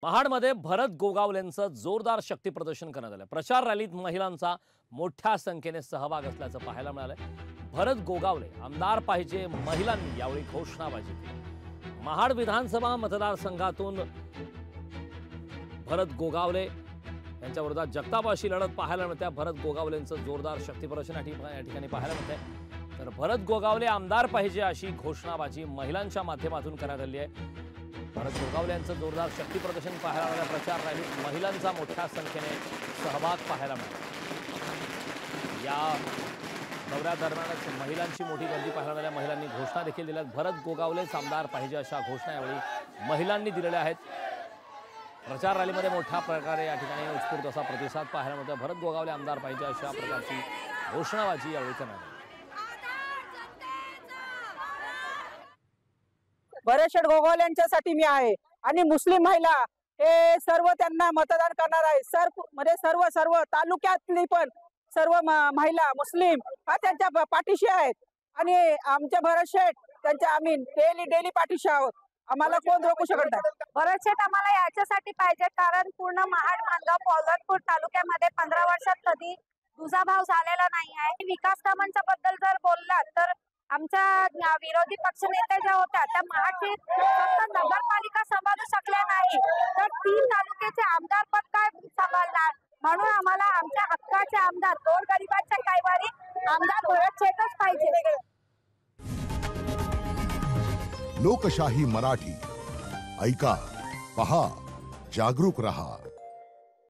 महाडमध्ये भरत गोगावलेंचं जोरदार शक्ती प्रदर्शन करण्यात आलं। प्रचार रॅलीत महिलांचा मोठ्या संख्येने सहभाग असल्याचं पाहायला मिळालंय। भरत गोगावले आमदार पाहिजे, महिलांनी यावेळी घोषणाबाजी केली। महाड विधानसभा मतदारसंघातून भरत गोगावले यांच्या विरोधात जगतापाशी लढत पाहायला मिळते। भरत गोगावलेंचं जोरदार शक्ती प्रदर्शन या ठिकाणी पाहायला मिळतंय। तर भरत गोगावले आमदार पाहिजे अशी घोषणाबाजी महिलांच्या माध्यमातून करण्यात आली आहे। भरत गोगावले यांचं जोरदार शक्ती प्रदर्शन पाहायला मिळालं। प्रचार रॅलीत महिलांचा मोठ्या संख्येने सहभाग पाहायला मिळाला। या दौऱ्यादरम्यानच महिलांची मोठी गर्दी पाहायला मिळाली। महिलांनी घोषणा देखील दिल्या। भरत गोगावलेच आमदार पाहिजे अशा घोषणा यावेळी महिलांनी दिलेल्या आहेत। प्रचार रॅलीमध्ये मोठ्या प्रकारे या ठिकाणी उत्स्फूर्त असा प्रतिसाद पाहायला मिळतो। भरत गोगावले आमदार पाहिजे अशा प्रकारची घोषणाबाजी यावेळी करण्यात आली। भरत गोगावले यांच्यासाठी मी आहे आणि मुस्लिम महिला हे सर्व त्यांना मतदान करणार आहे। सर्व तालुक्यातली पण सर्व महिला मुस्लिम हा त्यांच्या पाठीशी आहेत आणि आमचे भरत शेठ त्यांच्या आम्ही डेली पाठीशी आहोत। आम्हाला कोण रोखू शकत नाही। भरत शेठ आम्हाला याच्यासाठी पाहिजे कारण पूर्ण महाड, माणगाव, पोलादपूर तालुक्यामध्ये 15 वर्षात कधी दुजाभाव झालेला नाही आहे। विकास कामांच्या बद्दल जर बोललात तर आमच्या विरोधी पक्षनेत्या ज्या होत्या त्या महाडची फक्त नगरपालिका सांभाळू शकल्या नाही तर 3 तालुक्याचे आमदार पद काय सांभाळणार। म्हणून आम्हाला आमच्या हक्काचे आमदार, गोरगरिबांच्या कैवारी आमदार भरत शेठच पाहिजे। लोकशाही मराठी ऐका, पहा, जागरूक रहा।